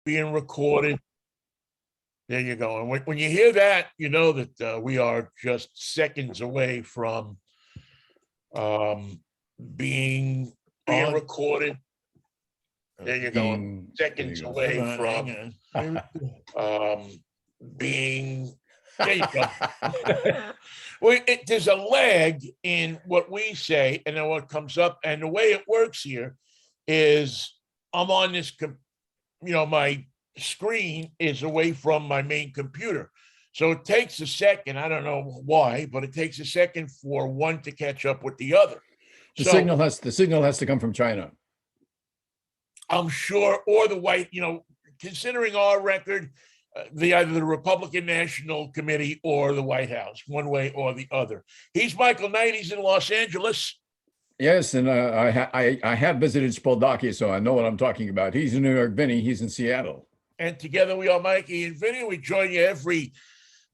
being recorded. There you go. And when you hear that, you know that we are just seconds away from being recorded. There you go. Seconds away from being. There you go. Well, there's a lag in what we say and then what comes up. And the way it works here is I'm on this, my screen is away from my main computer. So it takes a second. I don't know why, but it takes a second for one to catch up with the other. The signal has to come from China. I'm sure, or the white, considering our record, either the Republican National Committee or the White House, one way or the other. He's Michael Knight. He's in Los Angeles. Yes, and I have visited Spoldaki, so I know what I'm talking about. He's in New York, Vinnie. He's in Seattle. And together we are Mikey and Vinnie. We join you every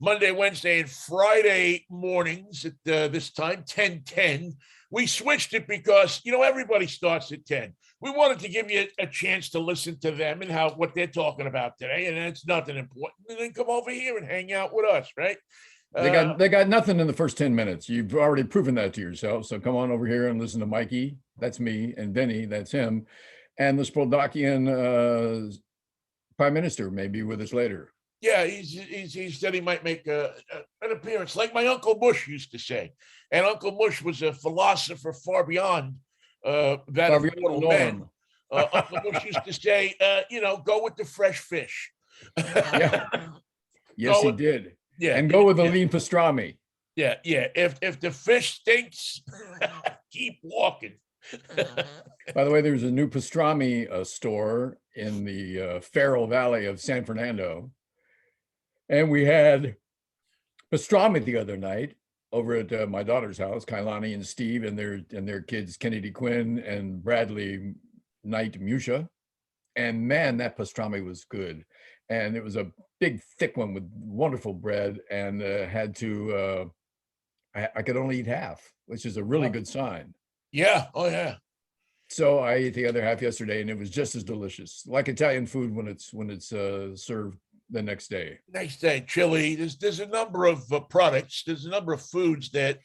Monday, Wednesday, and Friday mornings at this time, 10:10. We switched it because, everybody starts at 10. We wanted to give you a chance to listen to them and what they're talking about today. And it's nothing important. And then come over here and hang out with us, right? They got nothing in the first 10 minutes. You've already proven that to yourself. So come on over here and listen to Mikey. That's me. And Vinnie, that's him. And the Spoldakian Prime Minister may be with us later. Yeah, he said he might make an appearance, like my Uncle Bush used to say. And Uncle Bush was a philosopher far beyond that of mortal men. Uncle Bush used to say, go with the fresh fish. Yeah. Yes, he did. Yeah, and go with the lean pastrami. Yeah. If the fish stinks, keep walking. By the way, there's a new pastrami store in the Farrell Valley of San Fernando, and we had pastrami the other night over at my daughter's house, Kailani and Steve and their kids, Kennedy Quinn and Bradley Knight Musha. And man, that pastrami was good. And it was a big, thick one with wonderful bread, and I could only eat half, which is a really good sign. Yeah. Oh, yeah. So I ate the other half yesterday, and it was just as delicious, like Italian food when it's served the next day. Next day, chili. There's a number of products. There's a number of foods that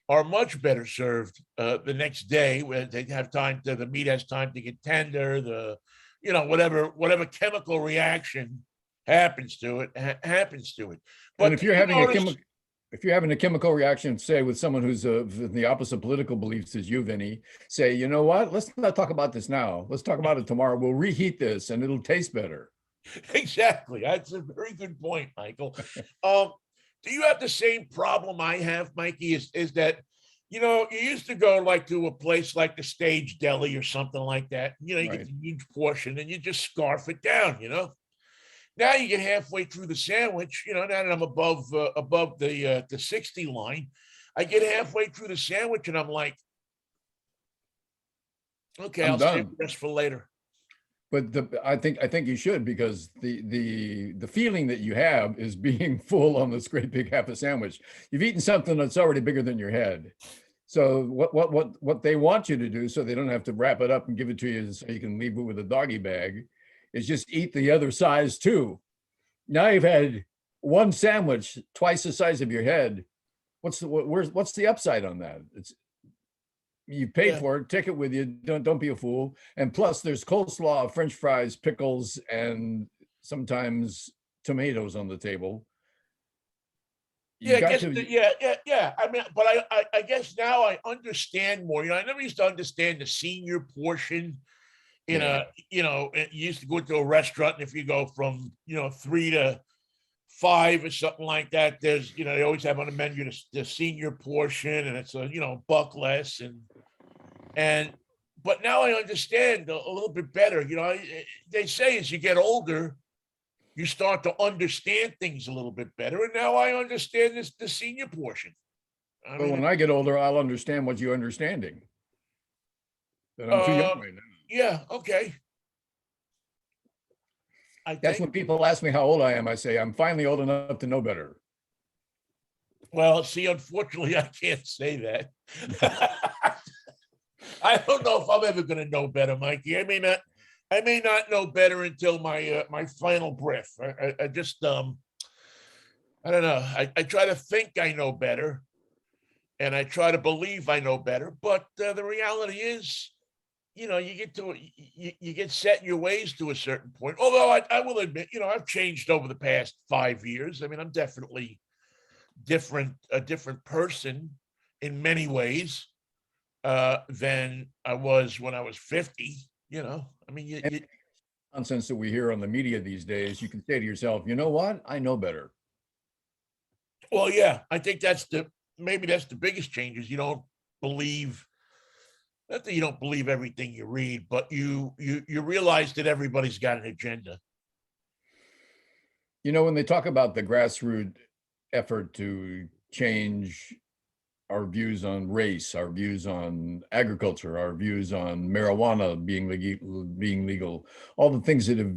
are much better served the next day, when they have time to. The meat has time to get tender. Whatever chemical reaction happens to it. But and if you're having a chemical reaction, say with someone who's the opposite political beliefs as you, Vinnie, say, you know what? Let's not talk about this now. Let's talk about it tomorrow. We'll reheat this, and it'll taste better. Exactly. That's a very good point, Michael. Do you have the same problem I have, Mikey? Is that, you used to go to a place like the Stage Deli or something like that. You Right. get a huge portion and you just scarf it down, Now you get halfway through the sandwich, now that I'm above the 60 line, I get halfway through the sandwich and I'm like, okay, I'll save the rest for later. But I think you should, because the feeling that you have is being full on this great big half a sandwich. You've eaten something that's already bigger than your head. So what they want you to do, so they don't have to wrap it up and give it to you so you can leave it with a doggy bag, is just eat the other size too. Now you've had one sandwich twice the size of your head. What's the upside on that? You paid for it, take it with you. Don't be a fool. And plus, there's coleslaw, French fries, pickles, and sometimes tomatoes on the table. Yeah, I mean, but I guess now I understand more. I never used to understand the senior portion. You used to go to a restaurant, and if you go from 3 to 5 or something like that, there's they always have on the menu the senior portion, and it's a buck less, but now I understand a little bit better. They say as you get older, you start to understand things a little bit better, and now I understand the senior portion. When I get older, I'll understand what you're understanding. But I'm too young right now. Yeah, okay. That's when people ask me how old I am. I say, I'm finally old enough to know better. Well, see, unfortunately, I can't say that. I don't know if I'm ever going to know better, Mikey. I mean, I may not know better until my final breath. I just I don't know. I try to think I know better, and I try to believe I know better. But the reality is, you get to you get set in your ways to a certain point. Although I will admit, I've changed over the past 5 years. I mean, I'm definitely a different person in many ways than I was when I was 50. I mean, Nonsense that we hear on the media these days, you can say to yourself, you know what? I know better. well, yeah, I think maybe that's the biggest change is you don't believe not that you don't believe everything you read, but you realize that everybody's got an agenda. When they talk about the grassroots effort to change our views on race, our views on agriculture, our views on marijuana being legal, all the things that have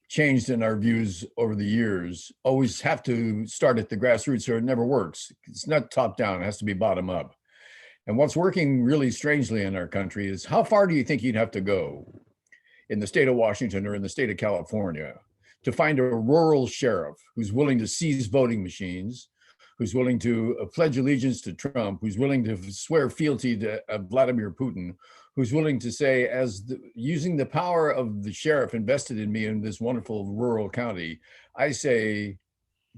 changed in our views over the years always have to start at the grassroots or it never works. It's not top down, it has to be bottom up. And what's working really strangely in our country is how far do you think you'd have to go in the state of Washington or in the state of California to find a rural sheriff who's willing to seize voting machines, who's willing to pledge allegiance to Trump, who's willing to swear fealty to Vladimir Putin, who's willing to say, using the power of the sheriff invested in me in this wonderful rural county, I say,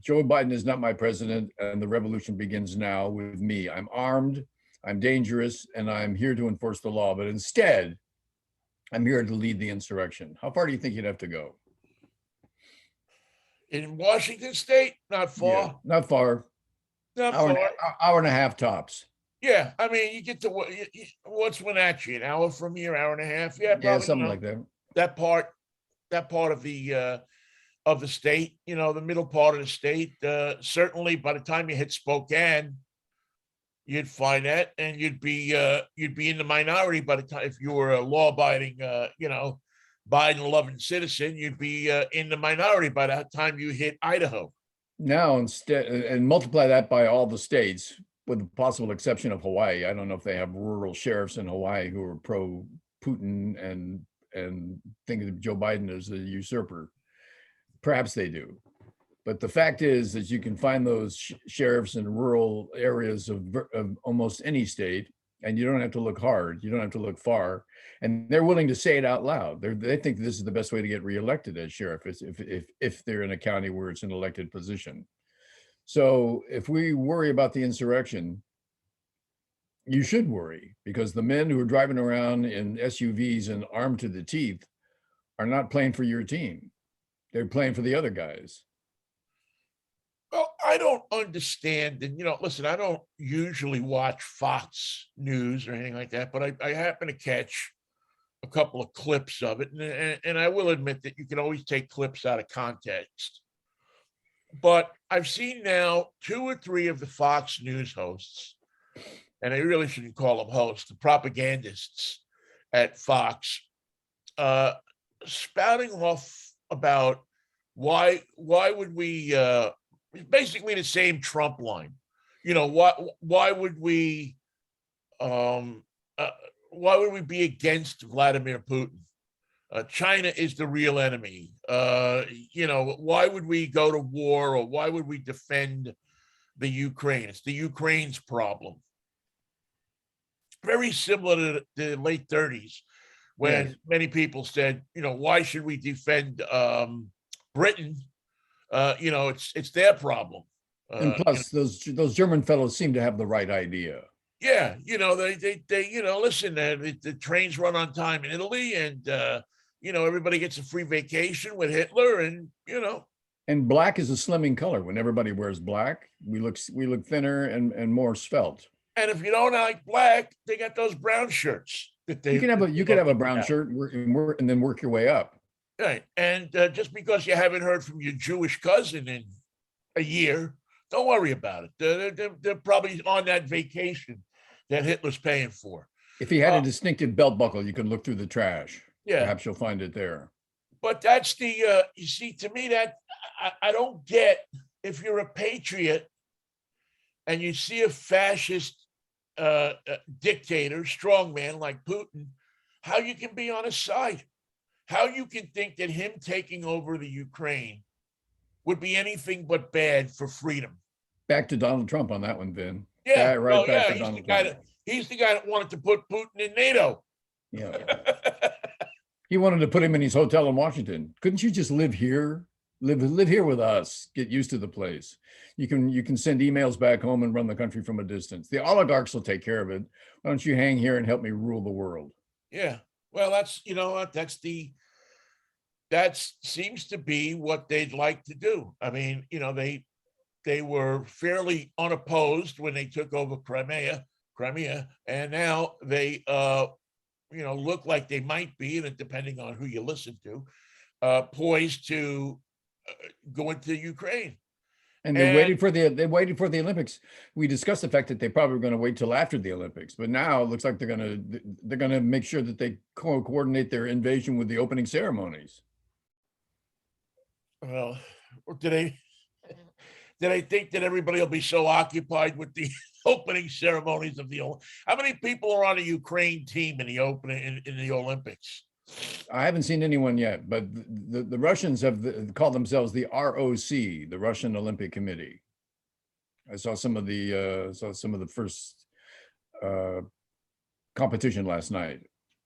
Joe Biden is not my president, and the revolution begins now with me. I'm armed, I'm dangerous, and I'm here to enforce the law. But instead, I'm here to lead the insurrection. How far do you think you'd have to go? In Washington State, not far. Yeah, not far. Not far. Hour and a half tops. Yeah, I mean, you get to what's Wenatchee? An hour from here, hour and a half. Yeah, probably, something like that. That part of the state, the middle part of the state. Certainly, by the time you hit Spokane, you'd find that, and you'd be in the minority by the time if you were a law-abiding, Biden-loving citizen. You'd be in the minority by the time you hit Idaho. Now, instead, and multiply that by all the states, with the possible exception of Hawaii. I don't know if they have rural sheriffs in Hawaii who are pro-Putin and think of Joe Biden as a usurper. Perhaps they do. But the fact is that you can find those sheriffs in rural areas of almost any state, and you don't have to look hard. You don't have to look far. And they're willing to say it out loud. They think this is the best way to get reelected as sheriff if they're in a county where it's an elected position. So if we worry about the insurrection, you should worry, because the men who are driving around in SUVs and armed to the teeth are not playing for your team. They're playing for the other guys. Well, I don't understand. And, listen, I don't usually watch Fox News or anything like that, but I happen to catch a couple of clips of it. And I will admit that you can always take clips out of context. But I've seen now 2 or 3 of the Fox News hosts, and I really shouldn't call them hosts, the propagandists at Fox, spouting off about why would we basically the same Trump line. Why would we be against Vladimir Putin? China is the real enemy. Why would we go to war, or why would we defend the Ukraine? It's the Ukraine's problem. Very similar to the late 30s when many people said, why should we defend Britain? It's their problem. And plus, those German fellows seem to have the right idea. Yeah, they listen. The trains run on time in Italy, and everybody gets a free vacation with Hitler, and And black is a slimming color. When everybody wears black, we look thinner and more svelte. And if you don't like black, they got those brown shirts that they. You could have a brown shirt and then work your way up. Right, and just because you haven't heard from your Jewish cousin in a year, don't worry about it. They're probably on that vacation that Hitler's paying for. If he had a distinctive belt buckle, you can look through the trash. Yeah, perhaps you'll find it there. But that's the you see, to me, that I don't get, if you're a patriot and you see a fascist dictator, strongman like Putin, how you can be on his side. how you can think that him taking over the Ukraine would be anything but bad for freedom. Back to Donald Trump on that one, Vin. Yeah, Right back to he's the Donald guy Trump. he's the guy that wanted to put Putin in NATO. Yeah. He wanted to put him in his hotel in Washington. Couldn't you just live here? Live here with us. Get used to the place. You can send emails back home and run the country from a distance. The oligarchs will take care of it. Why don't you hang here and help me rule the world? Yeah. Well, that's, you know what, that seems to be what they'd like to do. I mean, you know, they were fairly unopposed when they took over Crimea, and now they you know, look like they might be, and depending on who you listen to, poised to go into Ukraine. And they waited for the Olympics. We discussed the fact that they probably were going to wait till after the Olympics, but now it looks like they're going to make sure that they coordinate their invasion with the opening ceremonies. Well, did I think that everybody will be so occupied with the opening ceremonies of the Olympics? How many people are on a Ukraine team in the opening in the Olympics? I haven't seen anyone yet, but the Russians have called themselves the ROC, the Russian Olympic Committee. I saw some of the first competition last night.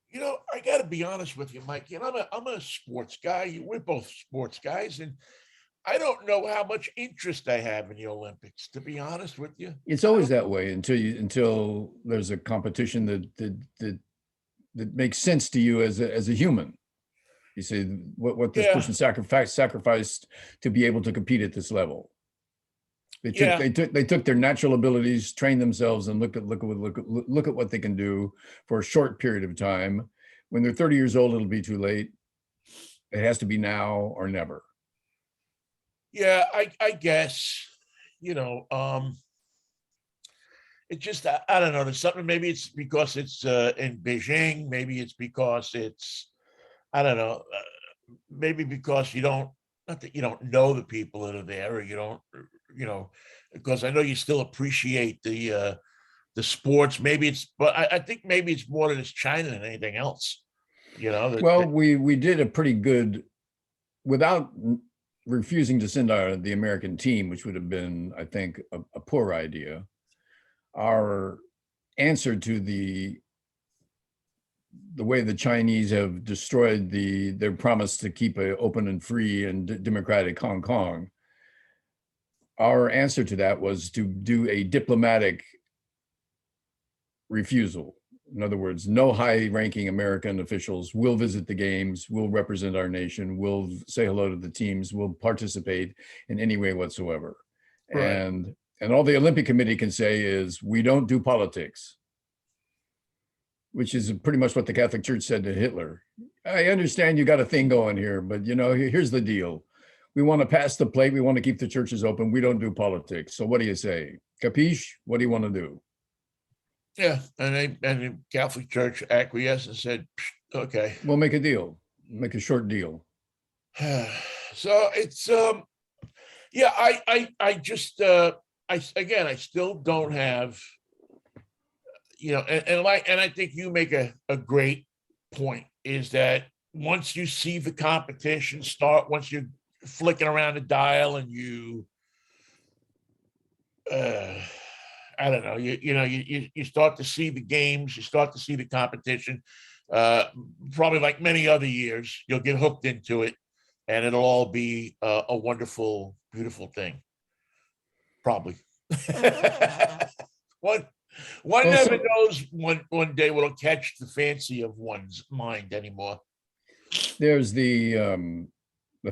You know, I got to be honest with you, Mikey, and I'm a sports guy. We're both sports guys, and I don't know how much interest I have in the Olympics, to be honest with you. It's always that way until there's a competition that makes sense to you as a human. You say what this person sacrificed to be able to compete at this level. They took their natural abilities, trained themselves, and look at what they can do for a short period of time. When they're 30 years old, it'll be too late. It has to be now or never. Yeah, I guess, you know, it just, I don't know. There's something, maybe it's because it's in Beijing. Maybe it's because it's, I don't know, maybe because not that you don't know the people that are there, or you don't, you know, because I know you still appreciate the sports. Maybe it's, but I think maybe it's more that it's China than anything else, you know. Well, we did a pretty good, without refusing to send the American team, which would have been, I think, a poor idea. Our answer to the way the Chinese have destroyed their promise to keep an open and free and democratic Hong Kong, our answer to that was to do a diplomatic refusal. In other words, no high-ranking American officials will visit the games, will represent our nation, will say hello to the teams, will participate in any way whatsoever. Right. And all the Olympic Committee can say is, we don't do politics, which is pretty much what the Catholic Church said to Hitler. I understand you got a thing going here, but you know, here's the deal. We want to pass the plate. We want to keep the churches open. We don't do politics. So what do you say? Capiche? What do you want to do? Yeah, and the Catholic Church acquiesced and said, okay. We'll make a deal, make a short deal. So it's, yeah, I just, I still don't have, you know, and I think you make a great point, is that once you see the competition start, once you're flicking around the dial and you, I don't know, you start to see the games, you start to see the competition, probably like many other years, you'll get hooked into it, and it'll all be a wonderful, beautiful thing. Probably. One never knows one day what'll catch the fancy of one's mind anymore. There's the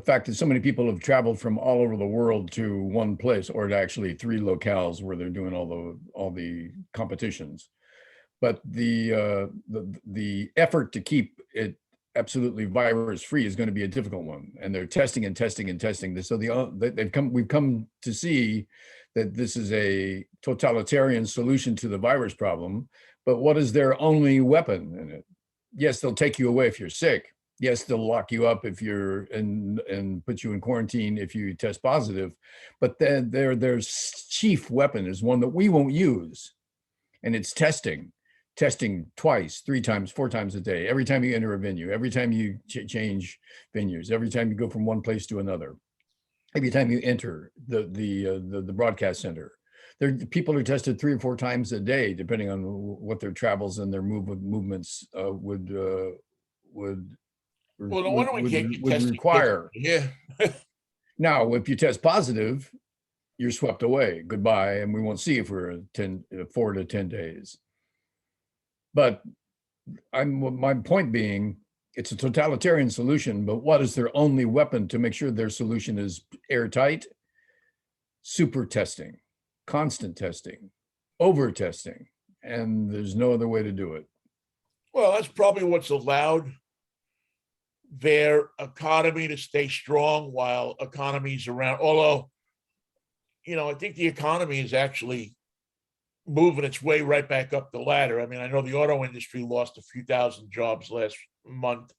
fact that so many people have traveled from all over the world to one place, or to actually 3 locales where they're doing all the competitions. But the effort to keep it absolutely virus free is going to be a difficult one, and they're testing and testing and testing. So we've come to see that this is a totalitarian solution to the virus problem. But what is their only weapon in it? Yes, they'll take you away if you're sick. Yes, they'll lock you up if you're and put you in quarantine if you test positive. But then their chief weapon is one that we won't use, and it's testing testing twice, 3 times, 4 times a day, every time you enter a venue, every time you change venues, every time you go from one place to another, every time you enter the broadcast center. People are tested 3 or 4 times a day, depending on what their travels and their movements would Well, no wonder we can't get would testing kits. require. Yeah. Now, if you test positive, you're swept away. Goodbye, and we won't see you for 4 to 10 days. But my point being, it's a totalitarian solution, but what is their only weapon to make sure their solution is airtight? Super testing, constant testing, over testing, and there's no other way to do it. Well, that's probably what's allowed their economy to stay strong while economies around. Although, I think the economy is actually moving its way right back up the ladder. I mean, I know the auto industry lost a few thousand jobs last month,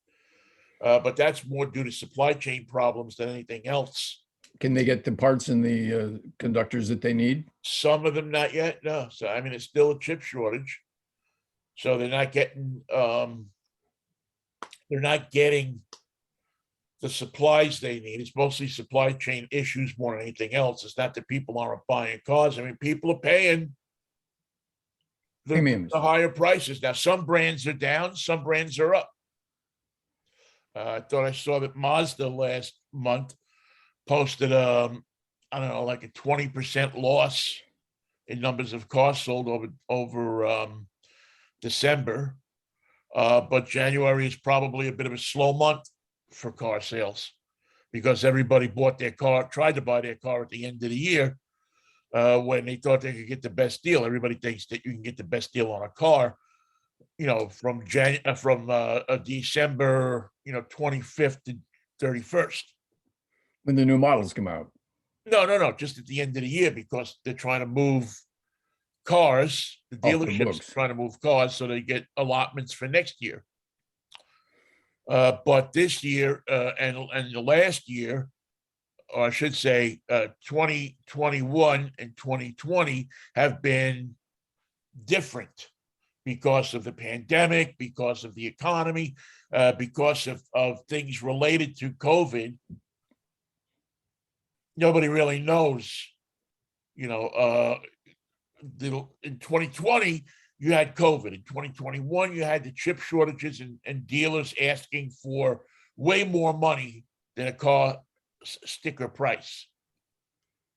but that's more due to supply chain problems than anything else. Can they get the parts and the conductors that they need? Some of them not yet. No. So, I mean, it's still a chip shortage. So they're not getting the supplies they need. It's mostly supply chain issues more than anything else. It's not that people aren't buying cars. I mean, people are paying the higher prices. Now, some brands are down, some brands are up. I thought I saw that Mazda last month posted I don't know, like a 20% loss in numbers of cars sold over December. But January is probably a bit of a slow month for car sales because everybody tried to buy their car at the end of the year when they thought they could get the best deal. Everybody thinks that you can get the best deal on a car, from December, 25th to 31st. When the new models come out. No, just at the end of the year because they're trying to move cars. The dealerships are trying to move cars so they get allotments for next year. But this year and the last year, or I should say 2021 and 2020 have been different because of the pandemic, because of the economy, because of things related to COVID. Nobody really knows, in 2020, you had COVID. In 2021, you had the chip shortages and dealers asking for way more money than a car sticker price.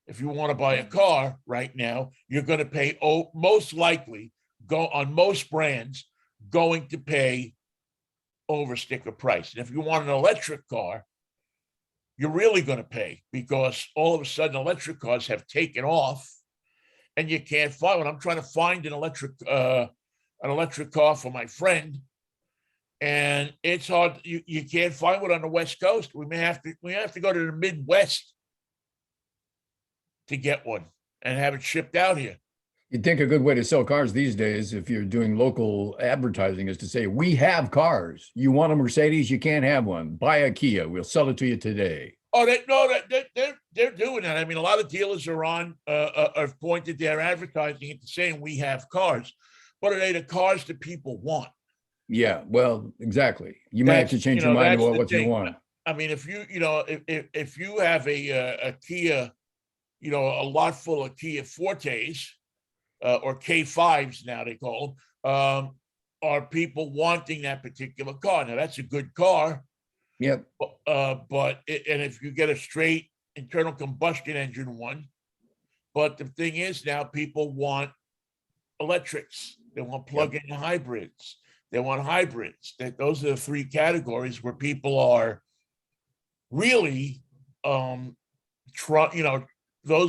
If you want to buy a car right now, you're going to pay, most likely, on most brands, going to pay over sticker price. And if you want an electric car, you're really going to pay because all of a sudden electric cars have taken off and you can't find one. I'm trying to find an electric car for my friend, and it's hard. You can't find one on the West Coast. We have to go to the Midwest to get one and have it shipped out here. You'd think a good way to sell cars these days, if you're doing local advertising, is to say, we have cars. You want a Mercedes? You can't have one. Buy a Kia. We'll sell it to you today. Oh, they're doing that. I mean, a lot of dealers have pointed their advertising into saying we have cars. But are they the cars that people want? Yeah, well, exactly. You might have to change your mind about what you want. I mean, if if you have a Kia, a lot full of Kia Fortes, or K5s now they call them, are people wanting that particular car? Now that's a good car. Yep. And if you get a straight internal combustion engine one, but the thing is now people want electrics. They want plug-in hybrids. They want hybrids. Those are the 3 categories where people are really, those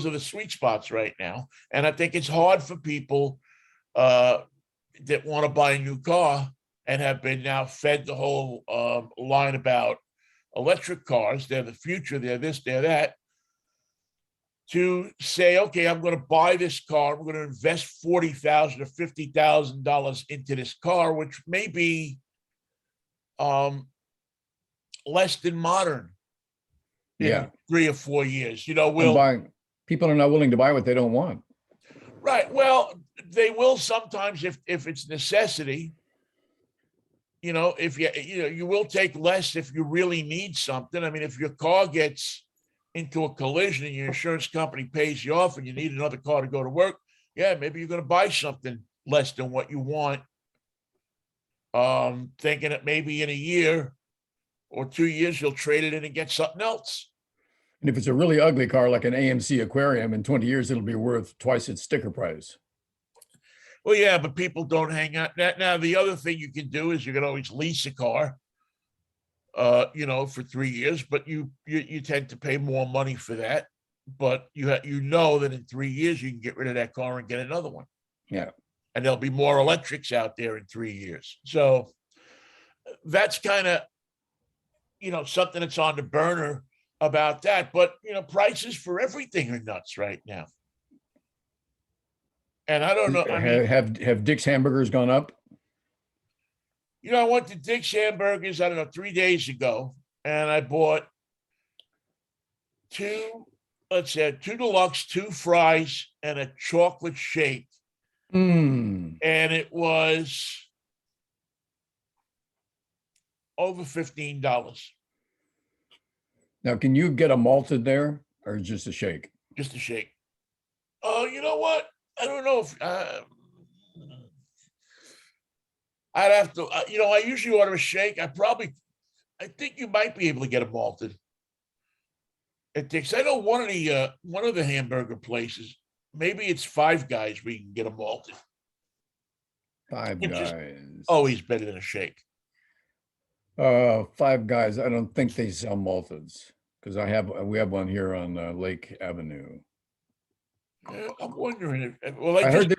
are the sweet spots right now. And I think it's hard for people that want to buy a new car and have been now fed the whole line about electric cars. They're the future. They're this, they're that. To say, okay, I'm going to buy this car. I'm going to invest $40,000 or $50,000 into this car, which may be less than modern in 3 or 4 years. People are not willing to buy what they don't want. Right. Well, they will sometimes if it's necessity. If you will take less if you really need something. I mean, if your car gets into a collision and your insurance company pays you off and you need another car to go to work, yeah, maybe you're going to buy something less than what you want. Thinking that maybe in a year or 2 years, you'll trade it in and get something else. And if it's a really ugly car, like an AMC aquarium, in 20 years, it'll be worth twice its sticker price. Well, yeah, but people don't hang out. Now, the other thing you can do is you can always lease a car, for 3 years, but you tend to pay more money for that. But you know that in 3 years you can get rid of that car and get another one. Yeah. And there'll be more electrics out there in 3 years. So that's kind of, something that's on the burner about that. But, prices for everything are nuts right now. And I don't know. I mean, have Dick's hamburgers gone up? I went to Dick's Hamburgers, I don't know, 3 days ago, and I bought two deluxe, 2 fries, and a chocolate shake. Mm. And it was over $15. Now, can you get a malted there or just a shake? Just a shake. Oh, you know what? I don't know if I'd have to, I usually order a shake. I think you might be able to get a malted. It takes, I know one of the hamburger places, maybe it's Five Guys where you can get a malted. Five Which is Guys. always better than a shake. Five Guys. I don't think they sell malteds because we have one here on Lake Avenue. I'm wondering if, well, I heard they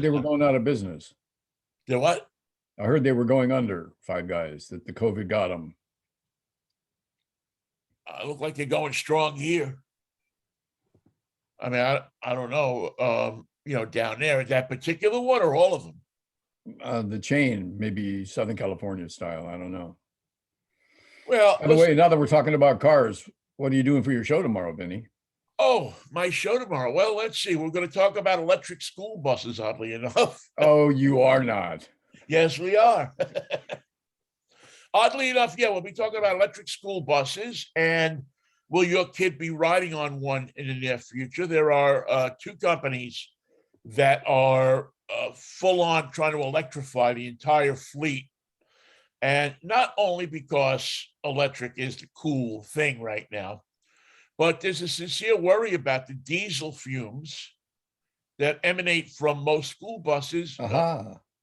were going out of business. The what? I heard they were going under, Five Guys, that the COVID got them. Look like they're going strong here. I mean, I don't know, down there, is that particular one or all of them? The chain, maybe Southern California style. I don't know. Well, by the way, now that we're talking about cars, what are you doing for your show tomorrow, Vinnie? Oh, my show tomorrow. Well, let's see. We're going to talk about electric school buses, oddly enough. Oh, you are not. Yes, we are. Oddly enough, yeah, we'll be talking about electric school buses. And will your kid be riding on one in the near future? There are 2 companies that are full on trying to electrify the entire fleet. And not only because electric is the cool thing right now, but there's a sincere worry about the diesel fumes that emanate from most school buses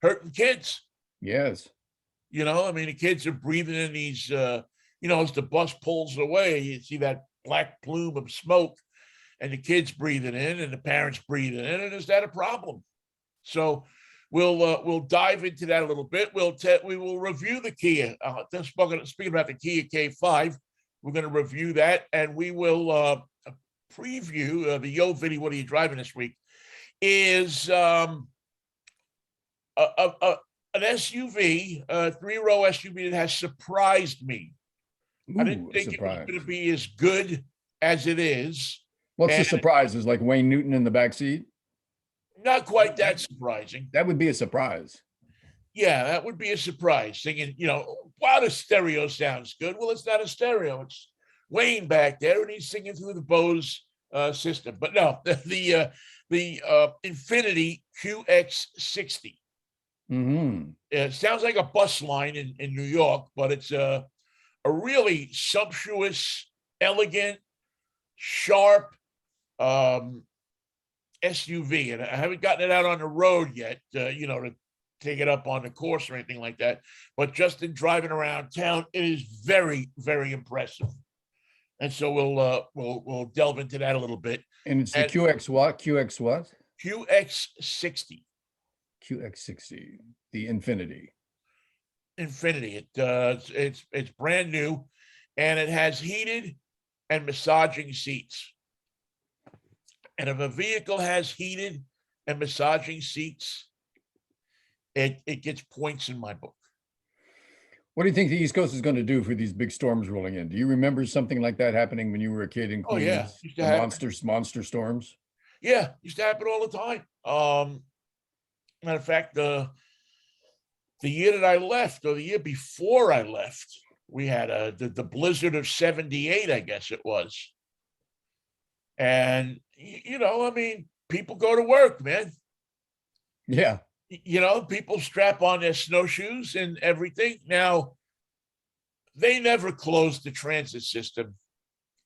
hurting kids. Yes. I mean, the kids are breathing in these, as the bus pulls away, you see that black plume of smoke, and the kids breathing in and the parents breathing in. And is that a problem? So we'll dive into that a little bit. We will review the Kia. Speaking about the Kia K5, we're going to review that, and we will preview the Yo Vinnie, what are you driving this week? Is an SUV, a 3-row SUV that has surprised me. I didn't think it was going to be as good as it is. What's the surprise? Is like Wayne Newton in the back seat? Not quite that surprising. That would be a surprise. Yeah, that would be a surprise. Thinking, wow, the stereo sounds good. Well, it's not a stereo. It's Wayne back there, and he's singing through the Bose system. But no, the Infiniti QX60. Mm-hmm. It sounds like a bus line in New York, but it's a really sumptuous, elegant, sharp SUV. And I haven't gotten it out on the road yet, to take it up on the course or anything like that. But just in driving around town, it is very, very impressive. And so we'll delve into that a little bit. And it's the QX what? QX what? QX60. QX60, the Infiniti. Infiniti. It's brand new, and it has heated and massaging seats. And if a vehicle has heated and massaging seats, it gets points in my book. What do you think the East Coast is going to do for these big storms rolling in? Do you remember something like that happening when you were a kid in Queens? Oh, yeah. The monster storms? Yeah, used to happen all the time. Matter of fact, the year that I left, or the year before I left, we had the blizzard of '78, I guess it was. And I mean, people go to work, man. Yeah. People strap on their snowshoes and everything. Now, they never closed the transit system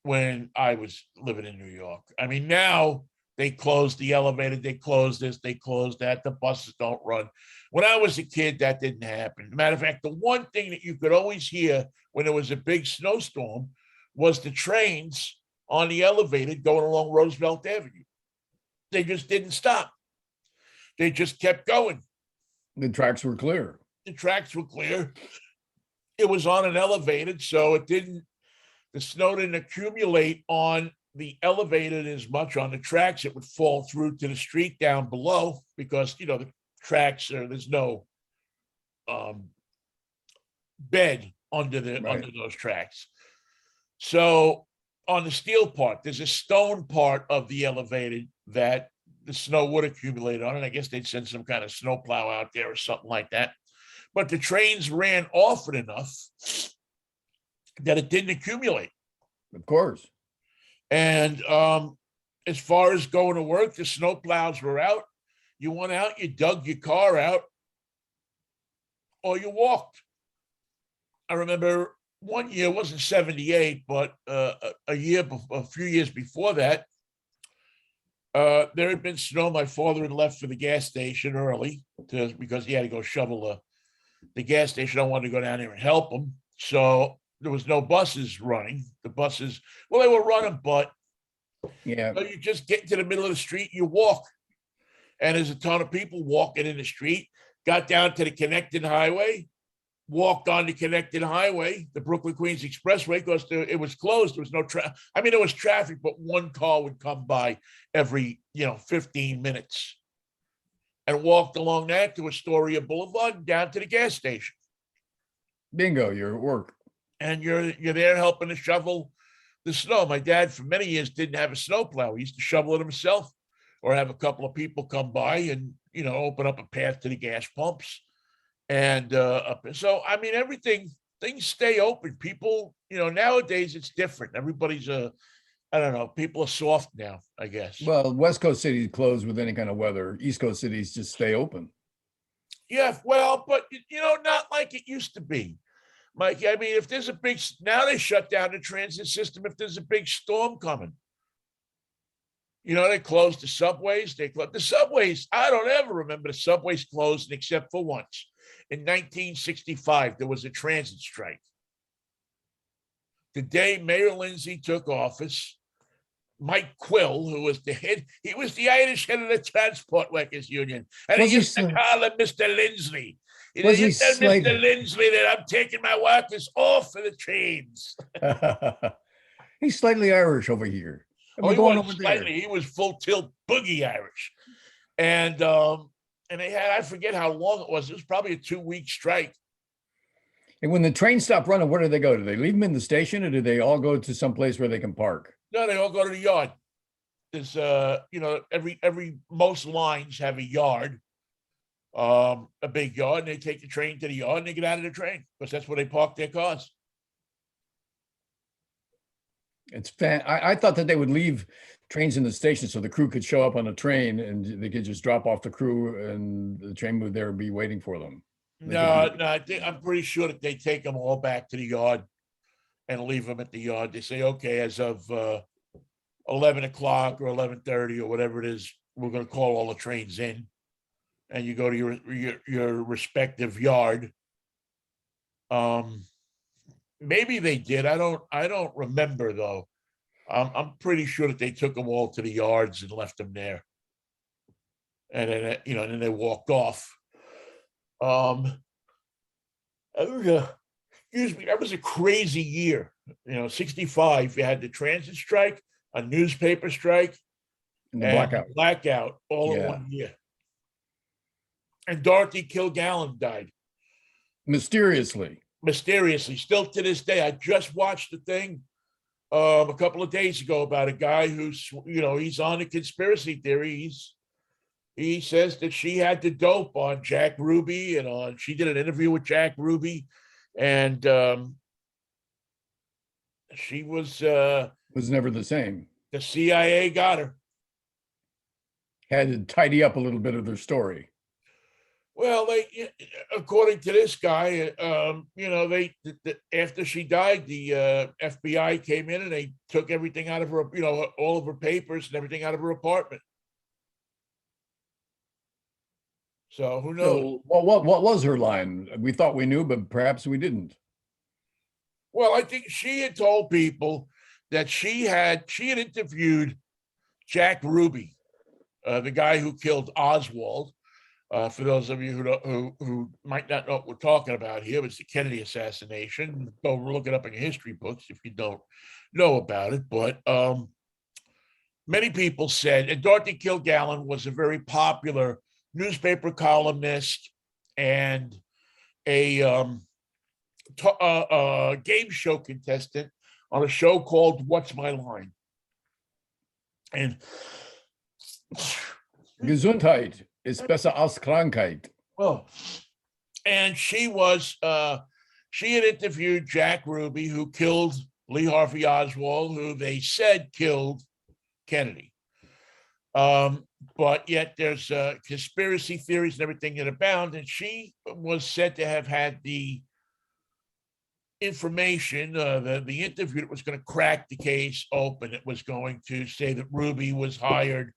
when I was living in New York. I mean, now they closed the elevator, they closed this, they closed that, the buses don't run. When I was a kid, that didn't happen. Matter of fact, the one thing that you could always hear when there was a big snowstorm was the trains on the elevator going along Roosevelt Avenue. They just didn't stop. They just kept going. The tracks were clear. The tracks were clear. It was on an elevated, so the snow didn't accumulate on the elevated as much on the tracks. It would fall through to the street down below because, the tracks there's no bed under those tracks. So on the steel part, there's a stone part of the elevated that the snow would accumulate on, and I guess they'd send some kind of snowplow out there or something like that. But the trains ran often enough that it didn't accumulate. Of course. And as far as going to work, the snowplows were out. You went out, you dug your car out, or you walked. I remember one year, it wasn't '78, but a few years before that, there had been snow. My father had left for the gas station early because he had to go shovel the gas station. I wanted to go down there and help him. So there was no buses running. The buses, well, they were running, but yeah, so you just get into the middle of the street, you walk. And there's a ton of people walking in the street, got down to the connecting highway, walked on the connecting highway, the Brooklyn Queens Expressway, because it was closed. There was no traffic. I mean, there was traffic, but one car would come by every 15 minutes, and walked along that to Astoria Boulevard and down to the gas station. Bingo, you're at work. And you're there helping to shovel the snow. My dad, for many years, didn't have a snowplow. He used to shovel it himself, or have a couple of people come by and open up a path to the gas pumps. And so, I mean, things stay open. People, nowadays it's different. Everybody's I don't know, people are soft now, I guess. Well, West Coast cities close with any kind of weather. East Coast cities just stay open. Yeah, well, but not like it used to be, Mikey. I mean, if there's now they shut down the transit system if there's a big storm coming. They closed the subways. The subways. I don't ever remember the subways closed except for once. In 1965, there was a transit strike. The day Mayor Lindsay took office, Mike Quill, who was he was the Irish head of the Transport Workers Union. And he used to call him Mr. Lindsley. He tell Mr. Lindsley that I'm taking my workers off of the trains. He's slightly Irish over here. He was slightly. He was full tilt boogie Irish. And they had, I forget how long it was. It was probably a 2-week strike. And when the trains stop running, where do they go? Do they leave them in the station, or do they all go to some place where they can park? No, they all go to the yard. There's most lines have a yard, a big yard, and they take the train to the yard and they get out of the train because that's where they park their cars. It's I thought that they would leave trains in the station so the crew could show up on a train and they could just drop off the crew and the train would there be waiting for them. I'm pretty sure that they take them all back to the yard and leave them at the yard. They say, okay, as of 11 o'clock or 11:30 or whatever it is, we're going to call all the trains in, and you go to your respective yard. Maybe they did. I don't remember though. I'm pretty sure that they took them all to the yards and left them there, and then then they walked off. Excuse me, that was a crazy year. 65. You had the transit strike, a newspaper strike, and the blackout all in one year. And Dorothy Kilgallen died mysteriously. Still to this day. I just watched the thing a couple of days ago about a guy who's he's on the conspiracy theories he says that she had the dope on Jack Ruby and she did an interview with Jack Ruby, and she was Was never the same. the CIA got her. Had to tidy up a little bit of their story. Well, according to this guy, after she died, the FBI came in and they took everything out of her, all of her papers and everything out of her apartment. So who knows? So what was her line? We thought we knew, but perhaps we didn't. Well, I think she had told people that she had interviewed Jack Ruby, the guy who killed Oswald. For those of you who might not know what we're talking about here, it's the Kennedy assassination. Go look it up in your history books if you don't know about it. But many people said, and Dorothy Kilgallen was a very popular newspaper columnist and a game show contestant on a show called What's My Line? And Gesundheit ist besser als Krankheit. well, and she had interviewed Jack Ruby, who killed Lee Harvey Oswald, who they said killed Kennedy. But yet there's conspiracy theories and everything that abound, and she was said to have had the information, the interview that was going to crack the case open. It was going to say that Ruby was hired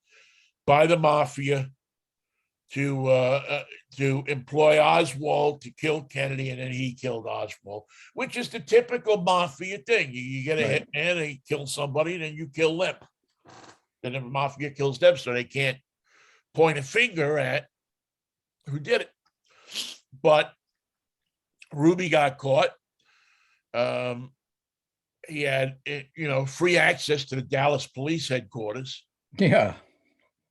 by the mafia to employ Oswald to kill Kennedy, and then he killed Oswald, which is the typical mafia thing. You get a hitman, they kill somebody, and then you kill them. Then the mafia kills them, so they can't point a finger at who did it. But Ruby got caught. He had, free access to the Dallas police headquarters. Yeah.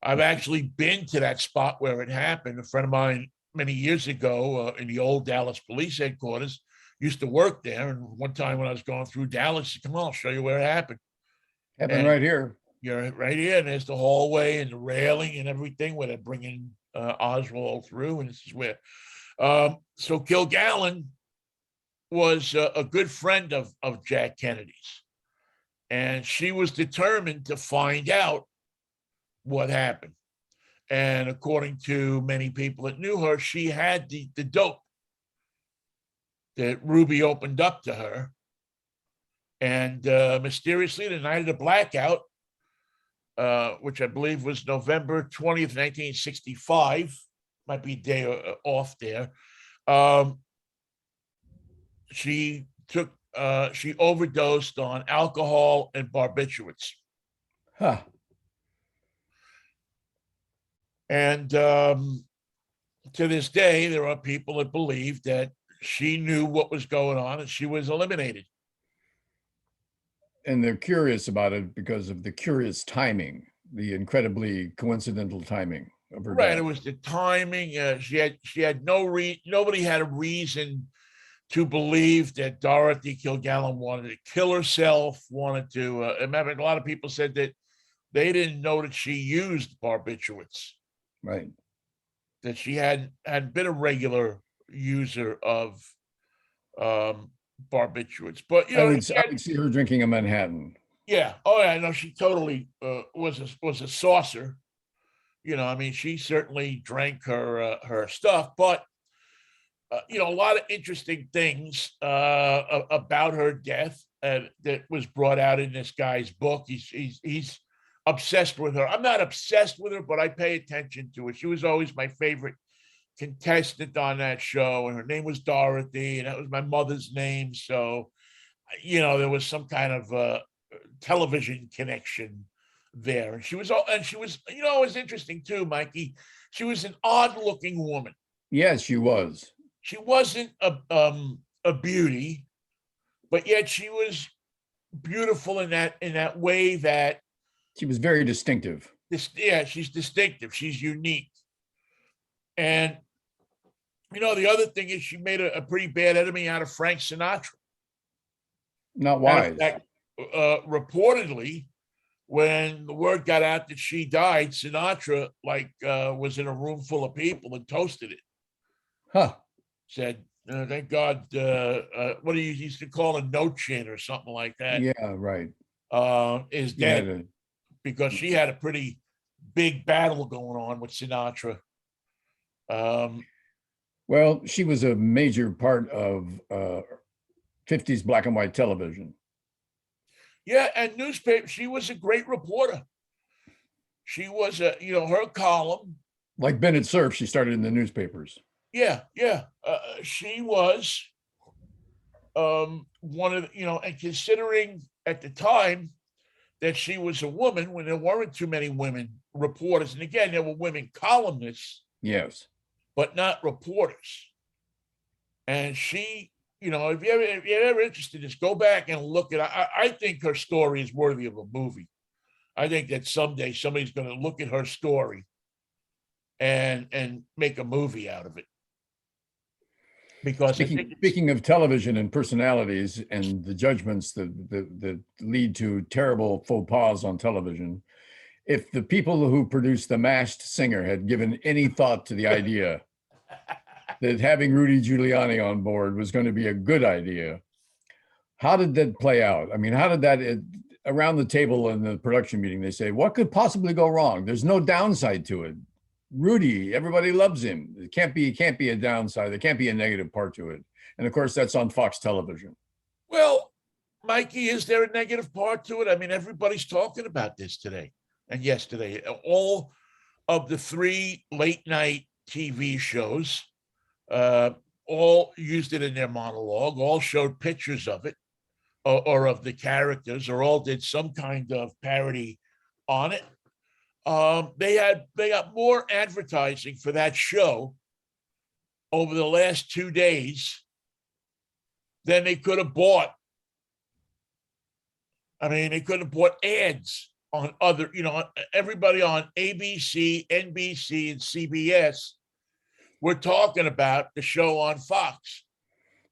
I've actually been to that spot where it happened. A friend of mine many years ago in the old Dallas police headquarters used to work there. And one time when I was going through Dallas, he said, "Come on, I'll show you where it happened." Happened right here. You're right here, and there's the hallway and the railing and everything where they're bringing Oswald through, and this is where. So Kilgallen was a good friend of Jack Kennedy's, and she was determined to find out what happened. And according to many people that knew her, she had the dope that Ruby opened up to her. And mysteriously, the night of the blackout, which I believe was November 20th, 1965, might be a day off there, she overdosed on alcohol and barbiturates. Huh. And to this day, there are people that believe that she knew what was going on and she was eliminated. And they're curious about it because of the curious timing, the incredibly coincidental timing of her Right. death. It was the timing. She had nobody had a reason to believe that Dorothy Kilgallen wanted to kill herself, wanted to, remember, a lot of people said that they didn't know that she used barbiturates. Right. That she had been a regular user of barbiturates. But I would see her drinking a Manhattan. Yeah. Oh yeah, no, she totally was a saucer. I mean, she certainly drank her stuff, but a lot of interesting things about her death that was brought out in this guy's book. He's obsessed with her. I'm not obsessed with her, but I pay attention to her. She was always my favorite contestant on that show, and her name was Dorothy, and that was my mother's name. So, there was some kind of television connection there. And she was, it was interesting too, Mikey. She was an odd-looking woman. Yes, she was. She wasn't a beauty, but yet she was beautiful in that way that she was very distinctive. She's distinctive. She's unique. And, the other thing is she made a pretty bad enemy out of Frank Sinatra. Not wise. Reportedly, when the word got out that she died, Sinatra was in a room full of people and toasted it. Huh. Said, "Thank God." What do you used to call a no-chin or something like that? Yeah, right. Is Yeah. dead because she had a pretty big battle going on with Sinatra. Well, she was a major part of 50s black and white television. Yeah, and newspaper. She was a great reporter. She was her column. Like Bennett Cerf, she started in the newspapers. Yeah, yeah. She was one of and considering at the time that she was a woman, when there weren't too many women reporters, and again there were women columnists, Yes. but not reporters. And she, if you're ever interested, just go back and look at. I think her story is worthy of a movie. I think that someday somebody's going to look at her story and make a movie out of it. Because speaking of television and personalities and the judgments that lead to terrible faux pas on television, if the people who produced The Masked Singer had given any thought to the idea that having Rudy Giuliani on board was going to be a good idea, how did that play out? I mean, how did that around the table in the production meeting? They say, what could possibly go wrong? There's no downside to it. Rudy, everybody loves him. It can't be a downside. There can't be a negative part to it. And of course, that's on Fox Television. Well, Mikey, is there a negative part to it? I mean, everybody's talking about this today and yesterday. All of the 3 late night TV shows all used it in their monologue, all showed pictures of it or of the characters, or all did some kind of parody on it. They got more advertising for that show over the last 2 days than they could have bought. I mean, they could have bought ads on other, everybody on ABC, NBC, and CBS were talking about the show on Fox.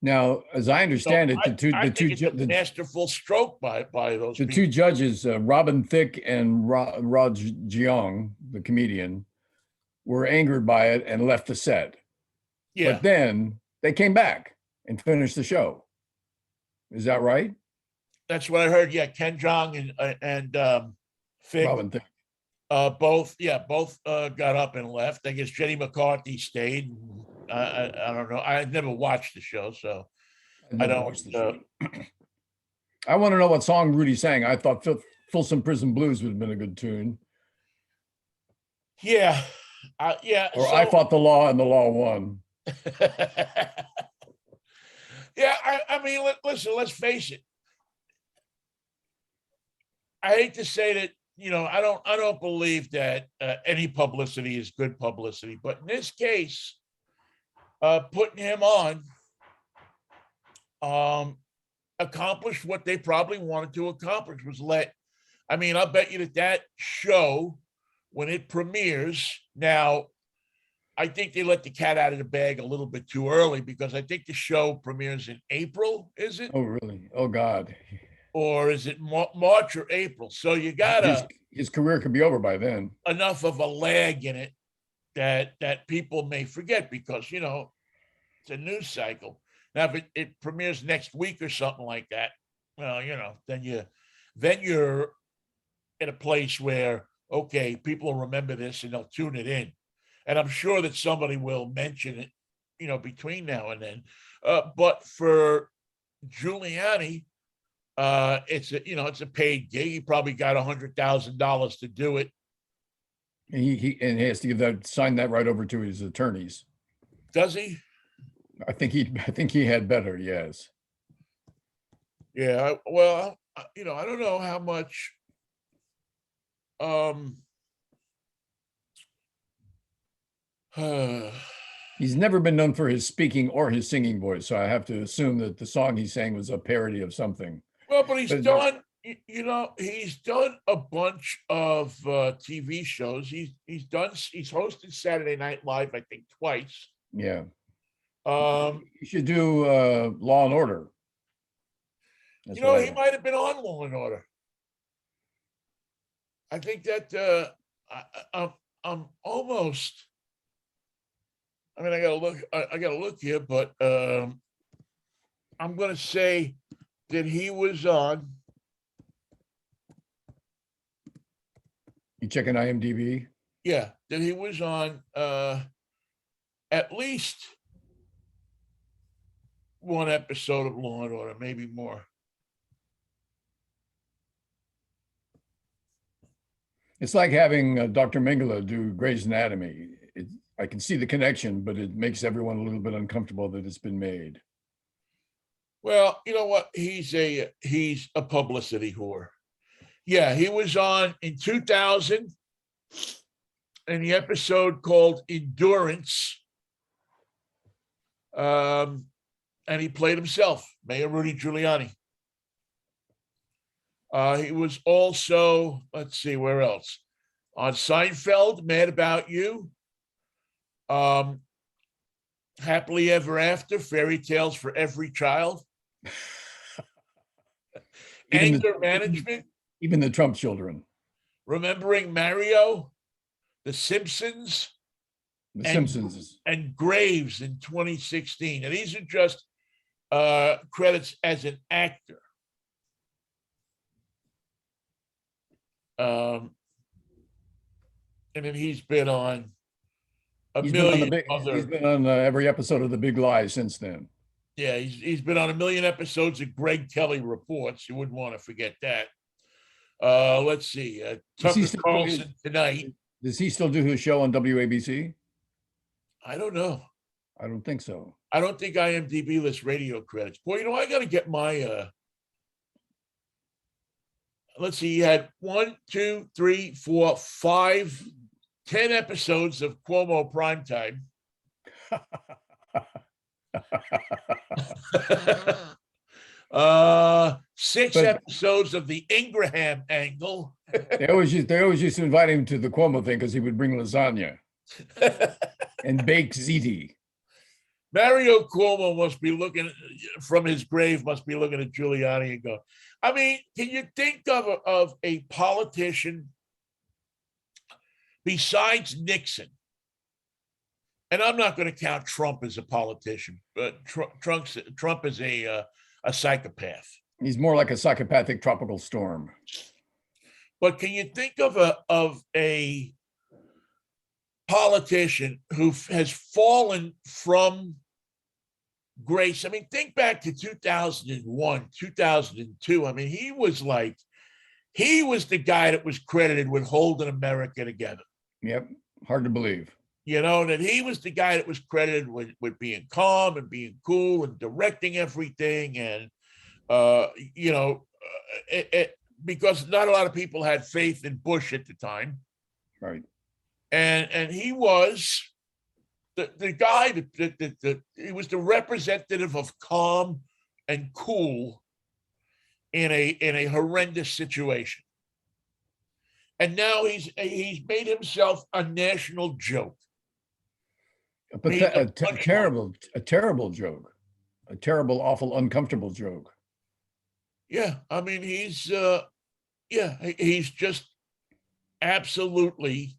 Now, as I understand it, the masterful stroke by those people. 2 judges, Robin Thicke and Rod Jeong, the comedian, were angered by it and left the set. Yeah. But then they came back and finished the show. Is that right? That's what I heard. Yeah, Ken Jeong and Thicke, Robin Thicke. Both got up and left. I guess Jenny McCarthy stayed. I don't know. I never watched the show, so I don't watch the show. I want to know what song Rudy sang. I thought Folsom Prison Blues would have been a good tune. Yeah. Yeah. Or I fought the law and the law won. Yeah. I mean, listen, let's face it. I hate to say that, I don't believe that any publicity is good publicity, but in this case, putting him on accomplished what they probably wanted to accomplish, was I'll bet you that show, when it premieres now, I think they let the cat out of the bag a little bit too early, because I think the show premieres in April, is it? Oh, really? Oh, God. Or is it March or April? So you got his career could be over by then. Enough of a lag in it that people may forget, because, it's a news cycle. Now, if it premieres next week or something like that, well, then you're at a place where, okay, people will remember this and they'll tune it in. And I'm sure that somebody will mention it, between now and then. But for Giuliani, it's a paid gig. He probably got $100,000 to do it. And he has to sign that right over to his attorneys. Does he? I think he had better. Yes. Yeah. Well, I don't know how much. He's never been known for his speaking or his singing voice, so I have to assume that the song he sang was a parody of something. Well, but he's done a bunch of TV shows. He's hosted Saturday Night Live, I think, twice. Yeah. You should do Law and Order. He might have been on Law and Order. I think that I'm almost. I mean, I gotta look. I gotta look here, but I'm gonna say that he was on. You checking IMDb? Yeah, that he was on at least one episode of Law and Order, maybe more. It's like having Dr. Mengele do Grey's Anatomy. I can see the connection, but it makes everyone a little bit uncomfortable that it's been made. Well, you know what? He's a publicity whore. Yeah, he was on in 2000 in the episode called Endurance. And he played himself, Mayor Rudy Giuliani. He was also, let's see, where else? On Seinfeld, Mad About You. Happily Ever After, Fairy Tales for Every Child. Anger Management. Even the Trump children. Remembering Mario. The Simpsons. The Simpsons. And Graves in 2016. And these are just credits as an actor. And then he's been on he's been on every episode of The Big Lie since then. Yeah, he's been on a million episodes of Greg Kelly Reports. You wouldn't want to forget that. Let's see. Tucker Carlson Tonight. Does he still do his show on WABC? I don't know. I don't think so. I don't think IMDb lists radio credits. Boy, I got to get my let's see, he had 1, 2, 3, 4, 5, 10 episodes of Cuomo Primetime. 6 episodes of the Ingraham Angle. They always used to invite him to the Cuomo thing because he would bring lasagna and bake ziti. Mario Cuomo must be looking from his grave, must be looking at Giuliani and go, I mean, can you think of a politician besides Nixon? And I'm not going to count Trump as a politician, but Trump is a psychopath. He's more like a psychopathic tropical storm. But can you think of a politician who has fallen from grace? I mean, think back to 2001, 2002. I mean, he was the guy that was credited with holding America together. Yep. Hard to believe. You know, that he was the guy that was credited with being calm and being cool and directing everything. And, because not a lot of people had faith in Bush at the time. Right. And he was the guy that he was the representative of calm and cool in a horrendous situation. And now he's made himself a national joke. A terrible joke. A terrible, awful, uncomfortable joke. Yeah, I mean, he's just absolutely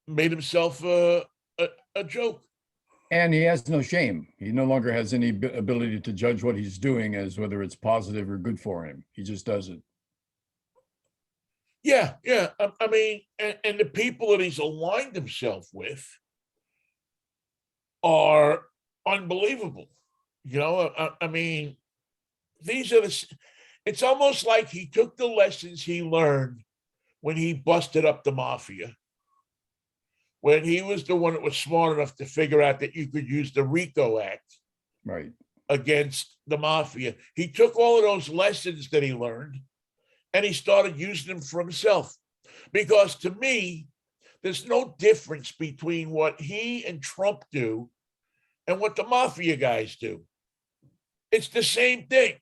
made himself a joke. And he has no shame. He no longer has any ability to judge what he's doing as whether it's positive or good for him. He just does it. Yeah. I mean, and the people that he's aligned himself with are unbelievable. You know, I mean, it's almost like he took the lessons he learned when he busted up the mafia, when he was the one that was smart enough to figure out that you could use the RICO Act right against the mafia. He took all of those lessons that he learned and he started using them for himself. Because to me, there's no difference between what he and Trump do and what the mafia guys do. It's the same thing.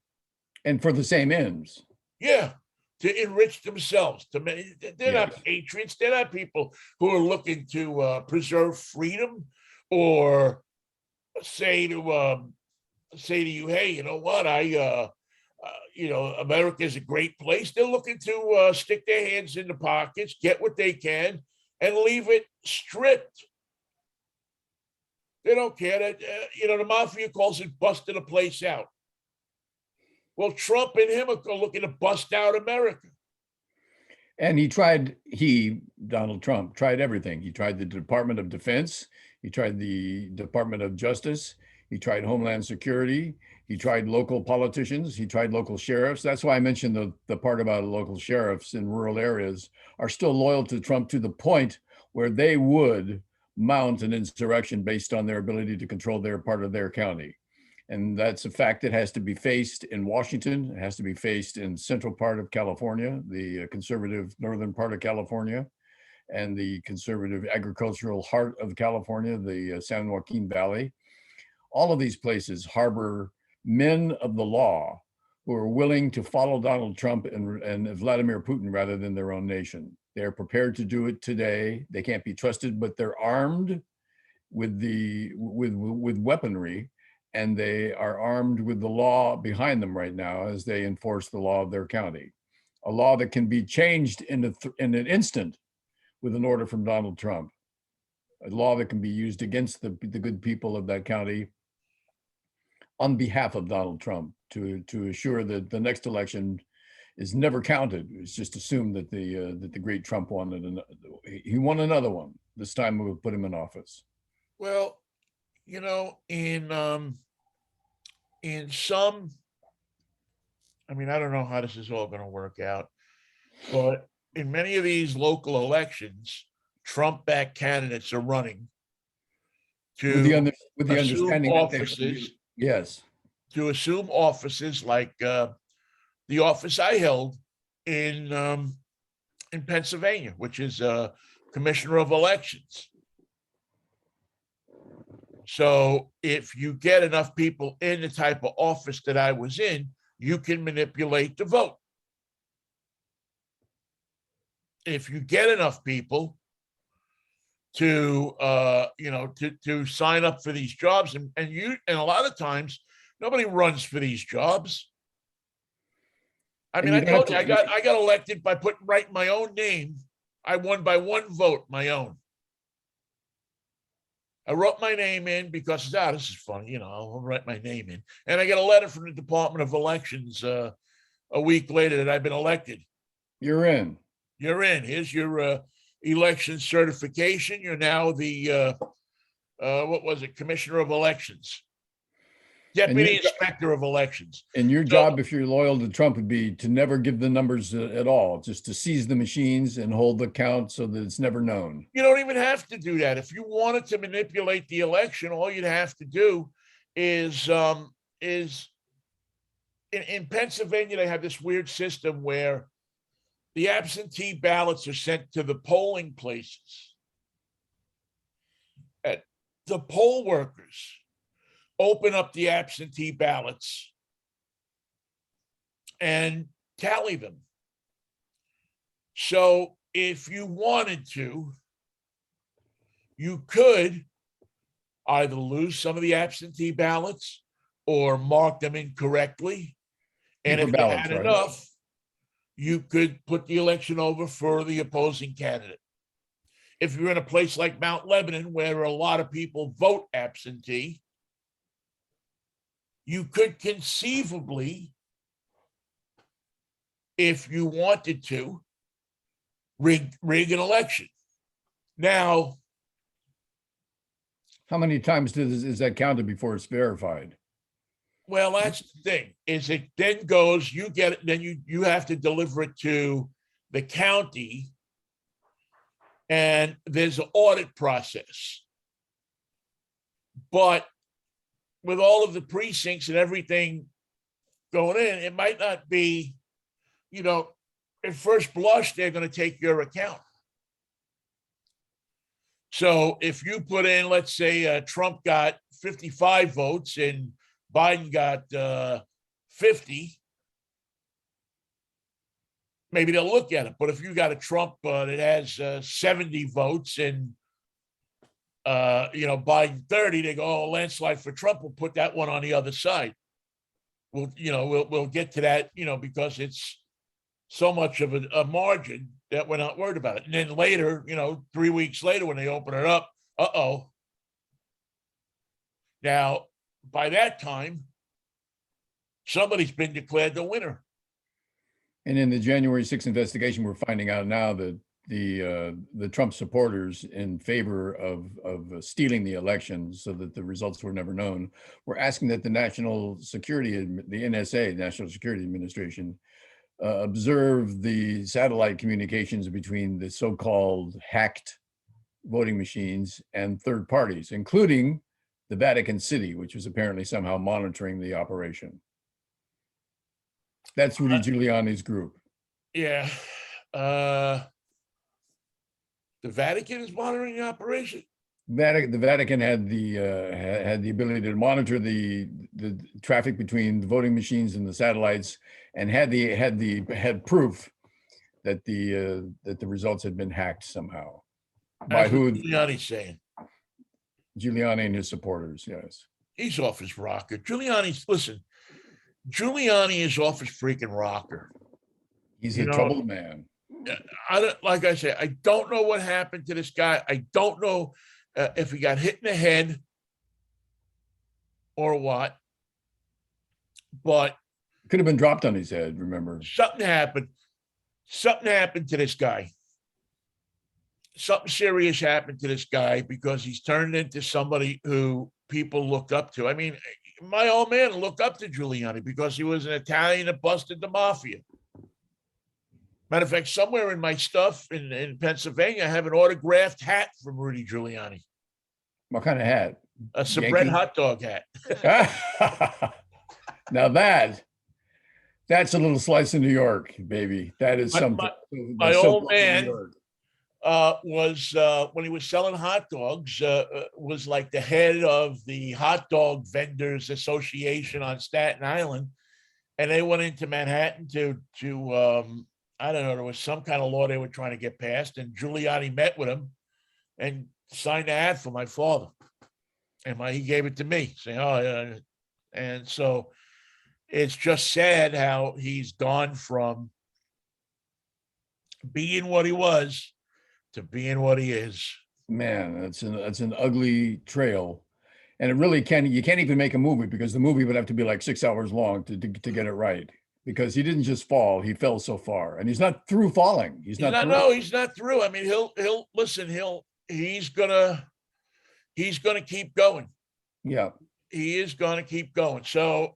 And for the same ends. Yeah, to enrich themselves. They're not patriots. They're not people who are looking to preserve freedom or say to you, hey, you know what? America is a great place. They're looking to stick their hands in the pockets, get what they can, and leave it stripped. They don't care that, the mafia calls it busting a place out. Well, Trump and him are looking to bust out America. And Donald Trump tried everything. He tried the Department of Defense. He tried the Department of Justice. He tried Homeland Security. He tried local politicians. He tried local sheriffs. That's why I mentioned the part about local sheriffs in rural areas are still loyal to Trump to the point where they would mount an insurrection based on their ability to control their part of their county. And that's a fact that has to be faced in Washington. It has to be faced in central part of California, the conservative northern part of California, and the conservative agricultural heart of California, the San Joaquin Valley. All of these places harbor men of the law who are willing to follow Donald Trump and Vladimir Putin rather than their own nation. They're prepared to do it today. They can't be trusted, but they're armed with weaponry, and they are armed with the law behind them right now as they enforce the law of their county, a law that can be changed in an instant with an order from Donald Trump, a law that can be used against the good people of that county on behalf of Donald Trump to assure that the next election is never counted. It's just assumed that the great Trump won he won another one. This time we will put him in office. Well, in some, I don't know how this is all going to work out, but in many of these local elections, Trump-backed candidates are running with the assume understanding offices. Yes. To assume offices like the office I held in Pennsylvania, which is commissioner of elections. So if you get enough people in the type of office that I was in, you can manipulate the vote. If you get enough people to sign up for these jobs, and a lot of times nobody runs for these jobs. I told you I got elected by writing my own name. I won by one vote, my own. I wrote my name in because this is funny, I'll write my name in. And I get a letter from the Department of Elections a week later that I've been elected. You're in. You're in. Here's your election certification. You're now the Commissioner of Elections. Deputy Inspector of Elections. And your job, if you're loyal to Trump, would be to never give the numbers at all, just to seize the machines and hold the count so that it's never known. You don't even have to do that. If you wanted to manipulate the election, all you'd have to do is in Pennsylvania, they have this weird system where the absentee ballots are sent to the polling places. The poll workers open up the absentee ballots and tally them. So if you wanted to, you could either lose some of the absentee ballots or mark them incorrectly. And if you had enough, you could put the election over for the opposing candidate. If you're in a place like Mount Lebanon, where a lot of people vote absentee, you could conceivably, if you wanted to, rig an election. Now, how many times is that counted before it's verified? Well, that's the thing. Is it then goes, you get it, then you have to deliver it to the county, and there's an audit process. But with all of the precincts and everything going in, it might not be, at first blush, they're going to take your account. So if you put in, let's say Trump got 55 votes and Biden got 50, maybe they'll look at it. But if you got a Trump that has 70 votes and Biden 30, they go, oh, landslide for Trump, we'll put that one on the other side. we'll get to that, because it's so much of a margin that we're not worried about it. And then later, 3 weeks later, when they open it up, now by that time, somebody's been declared the winner. And in the January 6th investigation, we're finding out now that the Trump supporters in favor of stealing the election so that the results were never known, were asking that the National Security, the NSA, National Security Administration, observe the satellite communications between the so-called hacked voting machines and third parties, including the Vatican City, which was apparently somehow monitoring the operation. That's Rudy Giuliani's group. Yeah. The Vatican is monitoring the operation. The Vatican had the ability to monitor the traffic between the voting machines and the satellites, and had proof that the results had been hacked somehow. By who? Giuliani's saying. Giuliani and his supporters. Yes. He's off his rocker. Giuliani is off his freaking rocker. He's a troubled man. Like I said, I don't know what happened to this guy. I don't know if he got hit in the head or what, but could have been dropped on his head. Remember, something happened to this guy. Something serious happened to this guy, because he's turned into somebody who people look up to. I mean, my old man looked up to Giuliani because he was an Italian that busted the mafia. Matter of fact, somewhere in my stuff in Pennsylvania, I have an autographed hat from Rudy Giuliani. What kind of hat? A Sabret hot dog hat. Now that's a little slice of New York, baby. That is something. My old man was, when he was selling hot dogs, was like the head of the Hot Dog Vendors Association on Staten Island. And they went into Manhattan to I don't know, there was some kind of law they were trying to get passed, and Giuliani met with him and signed a hat for my father. And he gave it to me, saying, "Oh, yeah." And so it's just sad how he's gone from being what he was to being what he is. Man, that's an ugly trail. And it really you can't even make a movie, because the movie would have to be like 6 hours long to get it right. Because he didn't just fall; he fell so far, and he's not through falling. He's not. No, he's not through. I mean, he'll listen. He's gonna keep going. Yeah, he is gonna keep going. So,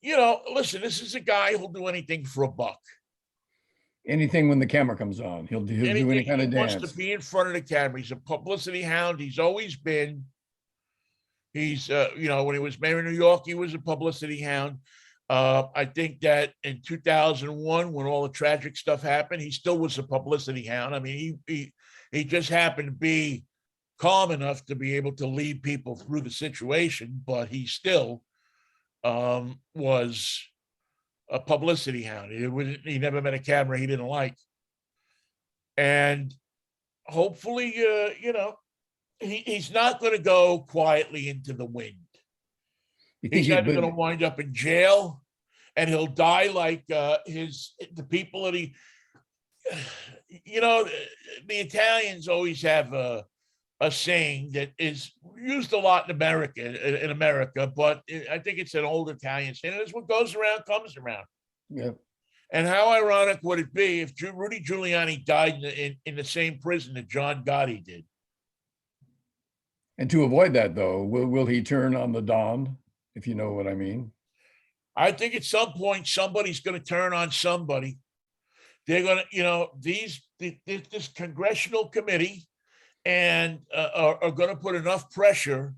listen, this is a guy who'll do anything for a buck. Anything when the camera comes on, he'll do any kind of dance. He wants to be in front of the camera. He's a publicity hound. He's always been. He's, when he was mayor of New York, he was a publicity hound. I think that in 2001, when all the tragic stuff happened, he still was a publicity hound. I mean, he just happened to be calm enough to be able to lead people through the situation, but he still was a publicity hound. He never met a camera he didn't like. And hopefully, he's not going to go quietly into the wind. He's either going to wind up in jail, and he'll die like the people that he, the Italians always have a saying that is used a lot in America, but I think it's an old Italian saying. It's what goes around comes around. Yeah. And how ironic would it be if Rudy Giuliani died in the same prison that John Gotti did? And to avoid that, though, will he turn on the Don? If you know what I mean. I think at some point somebody's going to turn on somebody. They're going to, this congressional committee and are going to put enough pressure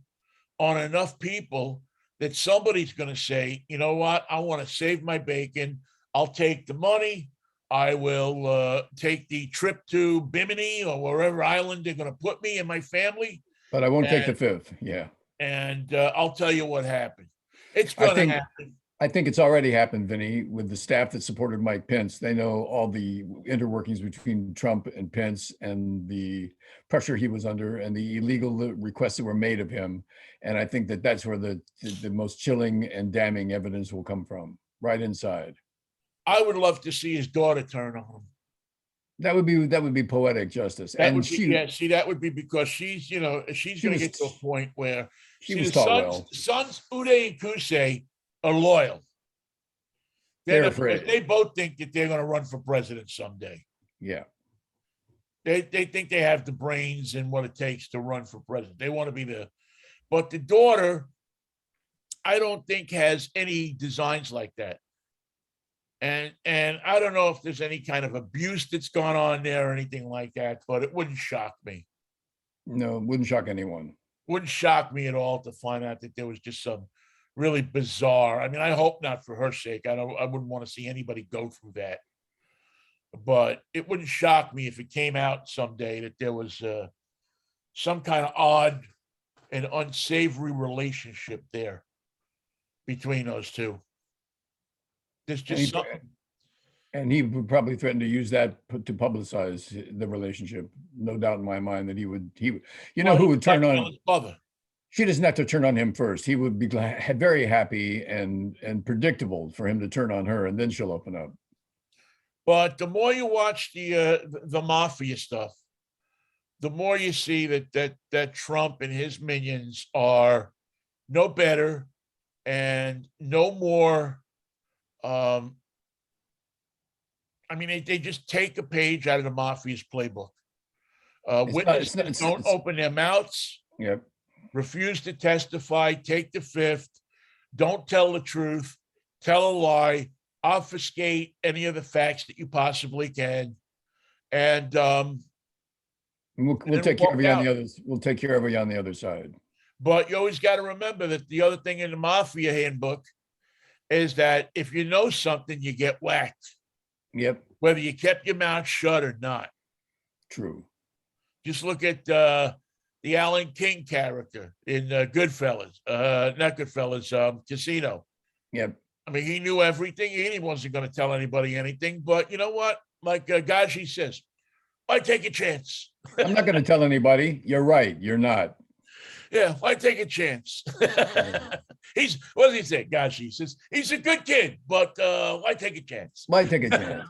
on enough people that somebody's going to say, you know what, I want to save my bacon. I'll take the money. I will take the trip to Bimini or wherever island they're going to put me and my family. But I won't take the fifth. Yeah. And I'll tell you what happened. It's going to happen. I think it's already happened, Vinny, with the staff that supported Mike Pence. They know all the interworkings between Trump and Pence and the pressure he was under and the illegal requests that were made of him. And I think that that's where the most chilling and damning evidence will come from, right inside. I would love to see his daughter turn on him. That would be poetic justice. That And would be, yeah, see, that would be because she's going to get to a point where she see, was the taught sons, well. sons Uday and Kusei are loyal. They're afraid. They both think that they're going to run for president someday. Yeah. They think they have the brains and what it takes to run for president. They want to be but the daughter, I don't think has any designs like that. And I don't know if there's any kind of abuse that's gone on there or anything like that, but it wouldn't shock me. No, it wouldn't shock anyone. Wouldn't shock me at all to find out that there was just some really bizarre. I mean, I hope not for her sake. I wouldn't want to see anybody go through that. But it wouldn't shock me if it came out someday that there was some kind of odd and unsavory relationship there between those two. There's just something. And he would probably threaten to use that to publicize the relationship. No doubt in my mind that he would, who would turn on his mother. She doesn't have to turn on him first. He would be very happy and predictable for him to turn on her, and then she'll open up. But the more you watch the mafia stuff, the more you see that Trump and his minions are no better and no more. I mean, they just take a page out of the mafia's playbook. Witnesses don't open their mouths. Yep. Refuse to testify. Take the fifth. Don't tell the truth. Tell a lie. Obfuscate any of the facts that you possibly can, and we'll take care of you on the others. We'll take care of you on the other side. But you always got to remember that the other thing in the mafia handbook is that if you know something, you get whacked. Yep. Whether you kept your mouth shut or not. True. Just look at the Alan King character in Goodfellas, not Goodfellas, Casino. Yep. I mean, he knew everything. He wasn't going to tell anybody anything. But you know what? Like Gaji says, why take a chance? I'm not going to tell anybody. You're right. You're not. Yeah, why take a chance? What does he say? Gaji says, he's a good kid, but why take a chance? Why take a chance?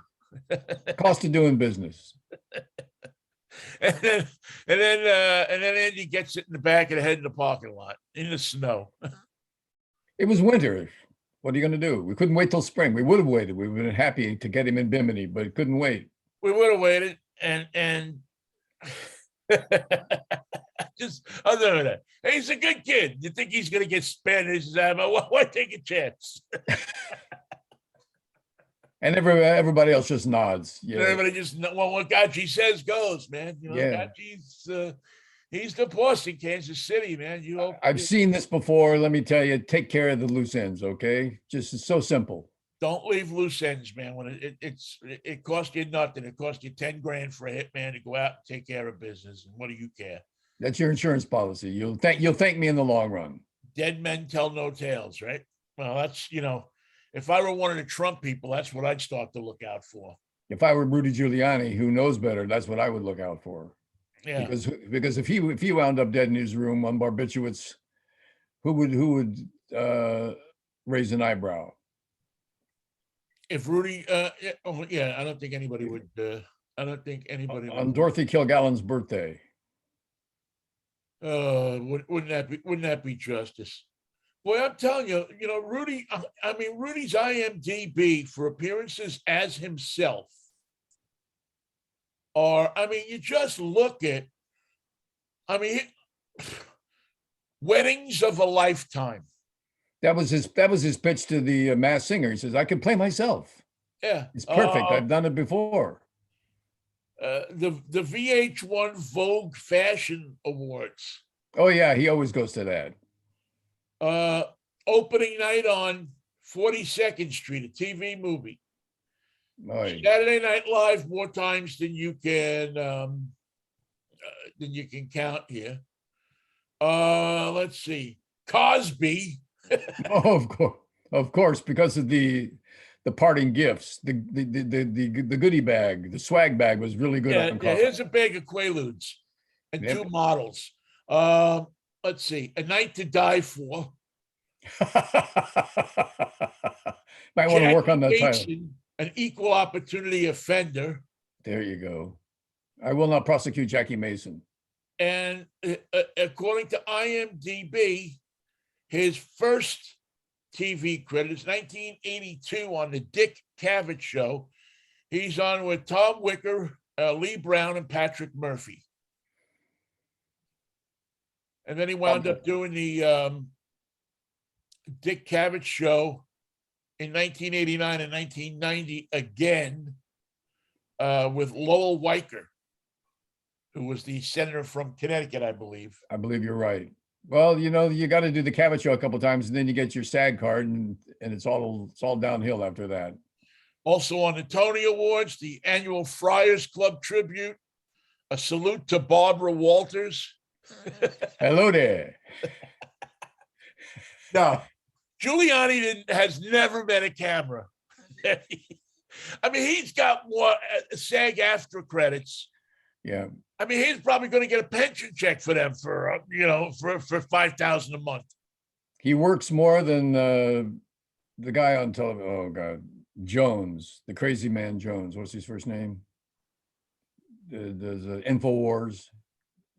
Cost of doing business. And then Andy gets it in the back of the head in the parking lot in the snow. It was winter. What are you going to do? We couldn't wait till spring. We would have waited. We would have been happy to get him in Bimini, but couldn't wait. We would have waited, and just other than that, hey, he's a good kid. You think he's going to get spared? He says, why take a chance? And everybody else just nods. Yeah. Everybody just what Gaji says goes, man. Gaji's he's the boss in Kansas City, man. I've seen this before. Let me tell you, take care of the loose ends, okay? Just it's so simple. Don't leave loose ends, man. When it costs you nothing. It costs you $10,000 for a hitman to go out and take care of business. And what do you care? That's your insurance policy. You'll thank me in the long run. Dead men tell no tales, right? Well, that's if I were one of the Trump people, that's what I'd start to look out for. If I were Rudy Giuliani, who knows better, that's what I would look out for. Yeah. Because if he wound up dead in his room on barbiturates, who would raise an eyebrow? If Rudy, I don't think anybody would. I don't think anybody on Dorothy Kilgallen's birthday. Wouldn't that be justice? Boy, I'm telling you, Rudy. I mean, Rudy's IMDb for appearances as himself. Or, I mean, you just look at. I mean, weddings of a lifetime. That was his pitch to the Masked Singer. He says, "I can play myself. Yeah, it's perfect. I've done it before." The VH1 Vogue Fashion Awards. Oh yeah, he always goes to that. Opening night on 42nd Street, a TV movie. Oh, yeah. Saturday Night Live more times than you can count here. Let's see, Cosby. Oh, of course. Of course, because of the parting gifts, the goodie bag, the swag bag was really good Yeah, on yeah. coffee. Here's a bag of Quaaludes and Yep. two models. Um, let's see, A Night to Die For, Might want to work on Jackie that title. Mason, An Equal Opportunity Offender, There you go. I will not prosecute Jackie Mason. and according to IMDb, his first TV credit is 1982 on the Dick Cavett Show. He's on with Tom Wicker, Lee Brown, and Patrick Murphy. And then he wound up doing the Dick Cavett Show in 1989 and 1990 again with Lowell Weicker, who was the senator from Connecticut, I believe. I believe you're right. Well, you got to do the Cavett Show a couple of times, and then you get your SAG card, and it's all downhill after that. Also on the Tony Awards, the annual Friars Club tribute, a salute to Barbara Walters. Hello there. No, Giuliani has never met a camera. I mean, he's got more SAG-AFTRA credits. Yeah. I mean, he's probably going to get a pension check for them for $5,000 a month. He works more than the guy on television. Oh God, Jones, the crazy man Jones. What's his first name? There's InfoWars.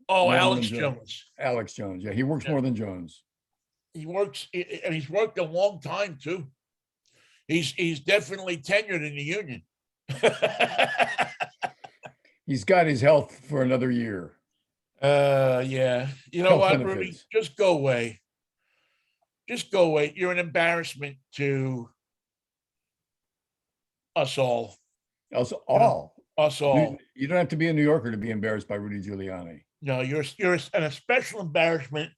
Oh, Alex Jones. Alex Jones. Yeah, he works more than Jones. He works, and he's worked a long time too. He's definitely tenured in the union. He's got his health for another year. Yeah. You know Health what, benefits. Rudy? Just go away. Just go away. You're an embarrassment to us all. Us all. Us all. You don't have to be a New Yorker to be embarrassed by Rudy Giuliani. No, you're an special embarrassment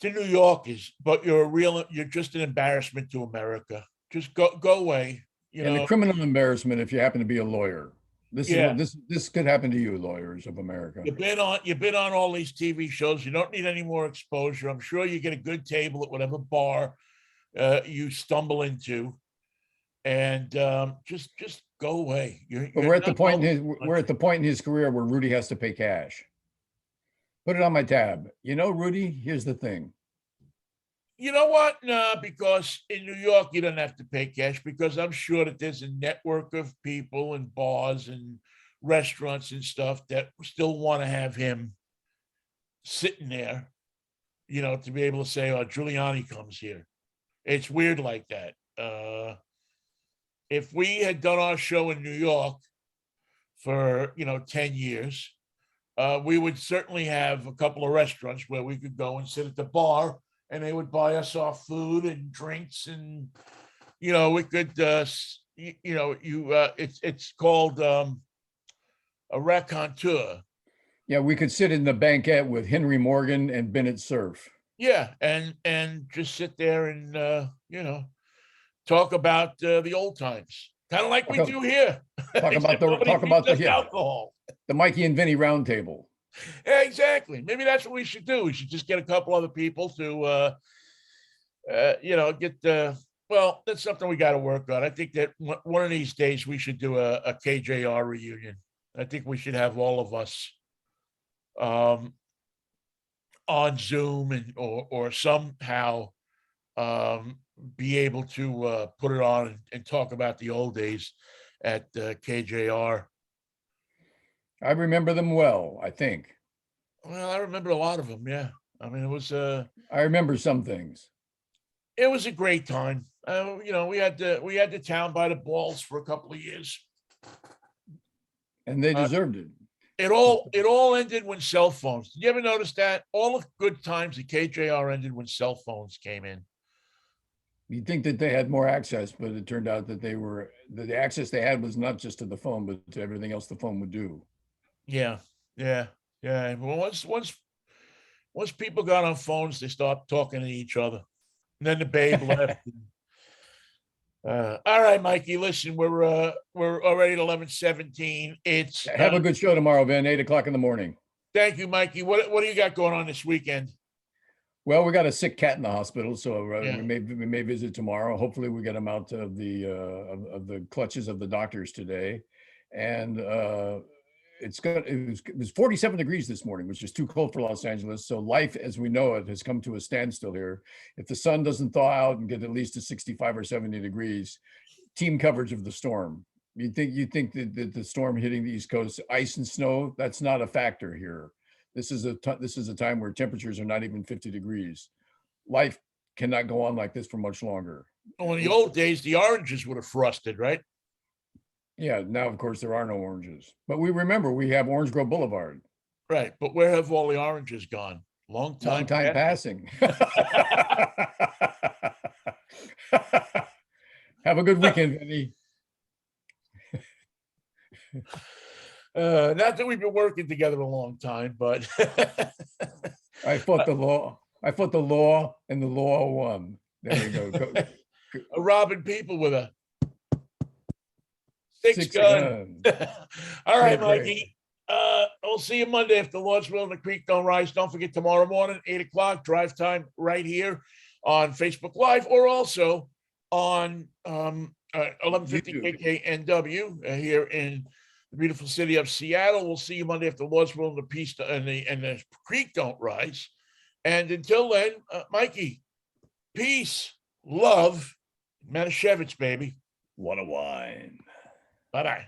to New Yorkers, but you're just an embarrassment to America. Just go away. And a criminal embarrassment if you happen to be a lawyer. This could happen to you, lawyers of America. You've been on all these TV shows. You don't need any more exposure. I'm sure you get a good table at whatever bar you stumble into, and just go away. We're at the point in his career where Rudy has to pay cash. Put it on my tab. Rudy, here's the thing. You know what? No, because in New York, you don't have to pay cash, because I'm sure that there's a network of people and bars and restaurants and stuff that still want to have him sitting there, to be able to say, oh, Giuliani comes here. It's weird like that. If we had done our show in New York for, 10 years, we would certainly have a couple of restaurants where we could go and sit at the bar, and they would buy us our food and drinks, and we could it's called a raconteur. Yeah, we could sit in the banquette with Henry Morgan and Bennett Cerf. Yeah, and just sit there and talk about the old times, kind of like we do here. Talk about the alcohol. The Mikey and Vinnie roundtable. Yeah, exactly. Maybe that's what we should do. We should just get a couple other people to, get. Well, that's something we got to work on. I think that one of these days we should do a KJR reunion. I think we should have all of us on Zoom or somehow be able to put it on and talk about the old days at KJR. I remember them well, I think. Well, I remember a lot of them. Yeah. I mean, it was I remember some things. It was a great time. We had the town by the balls for a couple of years. And they deserved it. It all ended when cell phones. Did you ever notice that? All the good times at KJR ended when cell phones came in. You'd think that they had more access, but it turned out that the access they had was not just to the phone, but to everything else the phone would do. Yeah. Well, once people got on phones, they stopped talking to each other. And then the babe left. All right, Mikey. Listen, we're already at 11:17. It's have a good show tomorrow, Ben. 8:00 in the morning. Thank you, Mikey. What do you got going on this weekend? Well, we got a sick cat in the hospital, so Yeah. we may visit tomorrow. Hopefully, we get him out of the clutches of the doctors today. And it was 47 degrees this morning, which is too cold for Los Angeles. So life as we know it has come to a standstill here. If the sun doesn't thaw out and get at least to 65 or 70 degrees, team coverage of the storm. You think that the storm hitting the East Coast, ice and snow, that's not a factor here. This is a time where temperatures are not even 50 degrees. Life cannot go on like this for much longer. Well, in the old days, the oranges would have frosted, right? Yeah, now of course there are no oranges, but we remember we have Orange Grove Boulevard. Right. But where have all the oranges gone? Long Long time. time passing. passing. Have a good weekend, Vinnie. Not that we've been working together a long time, but I fought the law. I fought the law, and the law won. There you go. robbing people with a six Six gun. gun. All right, Great, great. Mikey. We'll see you Monday if the Lord's will and the creek don't rise. Don't forget tomorrow morning, 8:00, drive time right here on Facebook Live, or also on 1150 KKNW here in the beautiful city of Seattle. We'll see you Monday if the Lord's will and the peace and the creek don't rise. And until then, Mikey, peace, love, Manischewitz, baby. What a wine. Bye-bye.